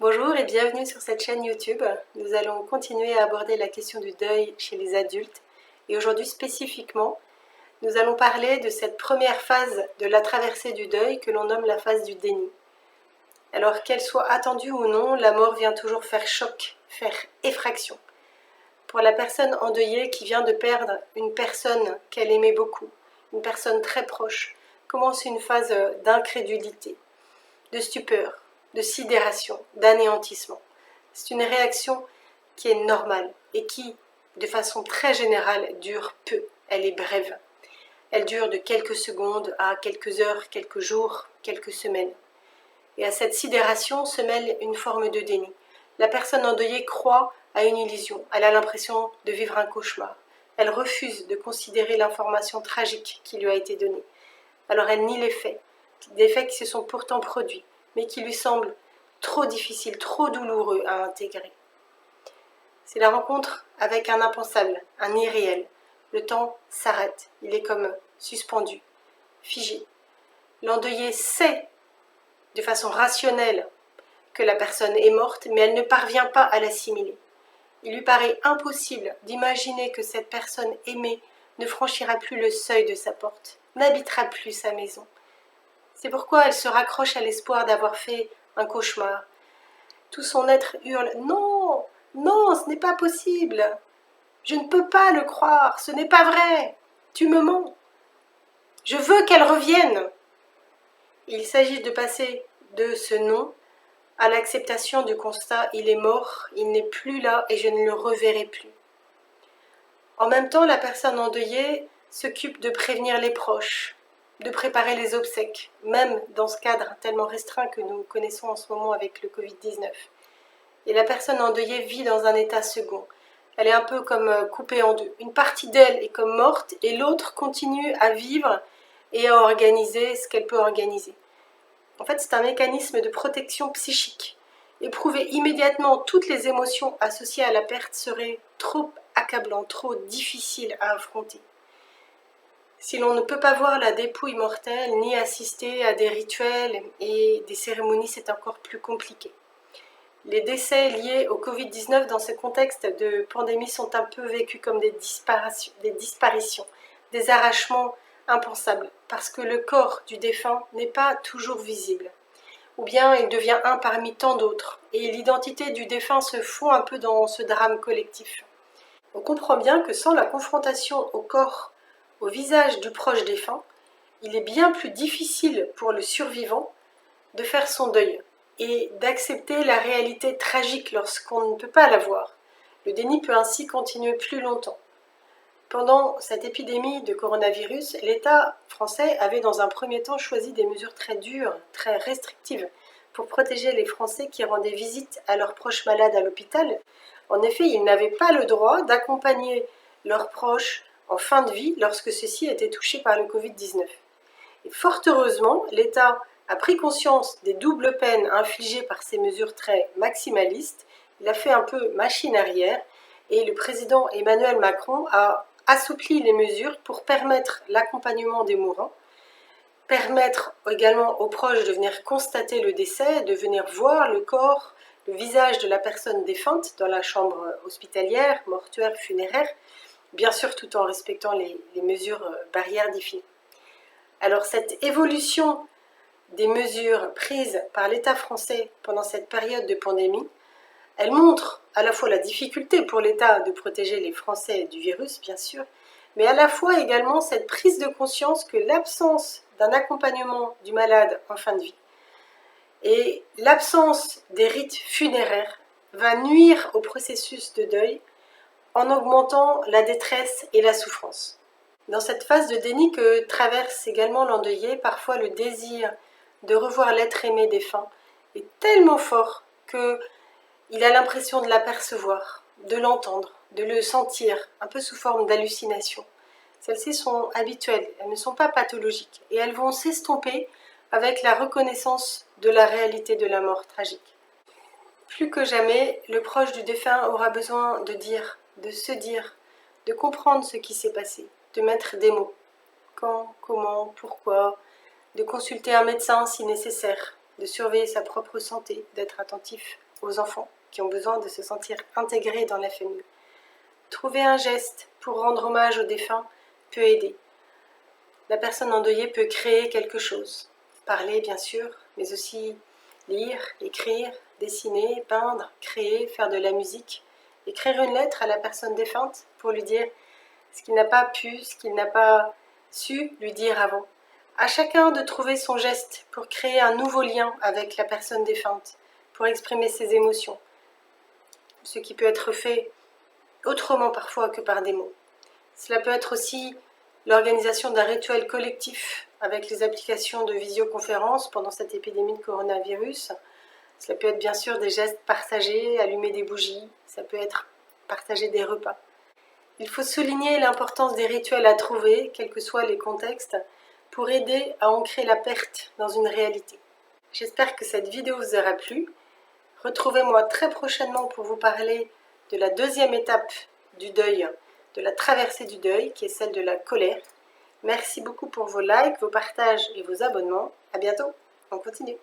Bonjour et bienvenue sur cette chaîne YouTube. Nous allons continuer à aborder la question du deuil chez les adultes. Et aujourd'hui spécifiquement, nous allons parler de cette première phase de la traversée du deuil que l'on nomme la phase du déni. Alors qu'elle soit attendue ou non, la mort vient toujours faire choc, faire effraction. Pour la personne endeuillée qui vient de perdre une personne qu'elle aimait beaucoup, une personne très proche, commence une phase d'incrédulité, de stupeur, de sidération, d'anéantissement. C'est une réaction qui est normale et qui, de façon très générale, dure peu. Elle est brève. Elle dure de quelques secondes à quelques heures, quelques jours, quelques semaines. Et à cette sidération se mêle une forme de déni. La personne endeuillée croit à une illusion. Elle a l'impression de vivre un cauchemar. Elle refuse de considérer l'information tragique qui lui a été donnée. Alors elle nie les faits, des faits qui se sont pourtant produits, mais qui lui semblent trop difficiles, trop douloureux à intégrer. C'est la rencontre avec un impensable, un irréel. Le temps s'arrête, il est comme suspendu, figé. L'endeuillé sait de façon rationnelle que la personne est morte, mais elle ne parvient pas à l'assimiler. Il lui paraît impossible d'imaginer que cette personne aimée ne franchira plus le seuil de sa porte, n'habitera plus sa maison. C'est pourquoi elle se raccroche à l'espoir d'avoir fait un cauchemar. Tout son être hurle « Non, non, ce n'est pas possible. Je ne peux pas le croire, ce n'est pas vrai. Tu me mens. Je veux qu'elle revienne. » Il s'agit de passer de ce non à l'acceptation du constat « Il est mort, il n'est plus là et je ne le reverrai plus. » En même temps, la personne endeuillée s'occupe de prévenir les proches, de préparer les obsèques, même dans ce cadre tellement restreint que nous connaissons en ce moment avec le Covid-19. Et la personne endeuillée vit dans un état second. Elle est un peu comme coupée en deux. Une partie d'elle est comme morte et l'autre continue à vivre et à organiser ce qu'elle peut organiser. En fait, c'est un mécanisme de protection psychique. Éprouver immédiatement toutes les émotions associées à la perte serait trop accablant, trop difficile à affronter. Si l'on ne peut pas voir la dépouille mortelle, ni assister à des rituels et des cérémonies, c'est encore plus compliqué. Les décès liés au Covid-19 dans ce contexte de pandémie sont un peu vécus comme des disparitions, des arrachements impensables, parce que le corps du défunt n'est pas toujours visible. Ou bien il devient un parmi tant d'autres, et l'identité du défunt se fond un peu dans ce drame collectif. On comprend bien que sans la confrontation au corps, au visage du proche défunt, il est bien plus difficile pour le survivant de faire son deuil et d'accepter la réalité tragique lorsqu'on ne peut pas la voir. Le déni peut ainsi continuer plus longtemps. Pendant cette épidémie de coronavirus, l'État français avait dans un premier temps choisi des mesures très dures, très restrictives, pour protéger les Français qui rendaient visite à leurs proches malades à l'hôpital. En effet, ils n'avaient pas le droit d'accompagner leurs proches en fin de vie lorsque ceux-ci étaient touchés par le Covid-19. Et fort heureusement, l'État a pris conscience des doubles peines infligées par ces mesures très maximalistes. Il a fait un peu machine arrière et le président Emmanuel Macron a assoupli les mesures pour permettre l'accompagnement des mourants, permettre également aux proches de venir constater le décès, de venir voir le corps, le visage de la personne défunte dans la chambre hospitalière, mortuaire, funéraire, bien sûr tout en respectant les mesures barrières définies. Alors cette évolution des mesures prises par l'État français pendant cette période de pandémie, elle montre à la fois la difficulté pour l'État de protéger les Français du virus, bien sûr, mais à la fois également cette prise de conscience que l'absence d'un accompagnement du malade en fin de vie et l'absence des rites funéraires va nuire au processus de deuil en augmentant la détresse et la souffrance. Dans cette phase de déni que traverse également l'endeuillé, parfois le désir de revoir l'être aimé défunt est tellement fort qu'il a l'impression de l'apercevoir, de l'entendre, de le sentir, un peu sous forme d'hallucination. Celles-ci sont habituelles, elles ne sont pas pathologiques et elles vont s'estomper avec la reconnaissance de la réalité de la mort tragique. Plus que jamais, le proche du défunt aura besoin de dire, de se dire, de comprendre ce qui s'est passé, de mettre des mots. Quand, comment, pourquoi, de consulter un médecin si nécessaire, de surveiller sa propre santé, d'être attentif aux enfants qui ont besoin de se sentir intégrés dans la famille. Trouver un geste pour rendre hommage aux défunts peut aider. La personne endeuillée peut créer quelque chose, parler bien sûr, mais aussi lire, écrire, dessiner, peindre, créer, faire de la musique, écrire une lettre à la personne défunte pour lui dire ce qu'il n'a pas pu, ce qu'il n'a pas su lui dire avant. À chacun de trouver son geste pour créer un nouveau lien avec la personne défunte, pour exprimer ses émotions, ce qui peut être fait autrement parfois que par des mots. Cela peut être aussi l'organisation d'un rituel collectif avec les applications de visioconférence pendant cette épidémie de coronavirus. Cela peut être bien sûr des gestes partagés, allumer des bougies, ça peut être partager des repas. Il faut souligner l'importance des rituels à trouver, quels que soient les contextes, pour aider à ancrer la perte dans une réalité. J'espère que cette vidéo vous aura plu. Retrouvez-moi très prochainement pour vous parler de la deuxième étape du deuil, de la traversée du deuil, qui est celle de la colère. Merci beaucoup pour vos likes, vos partages et vos abonnements. À bientôt, on continue.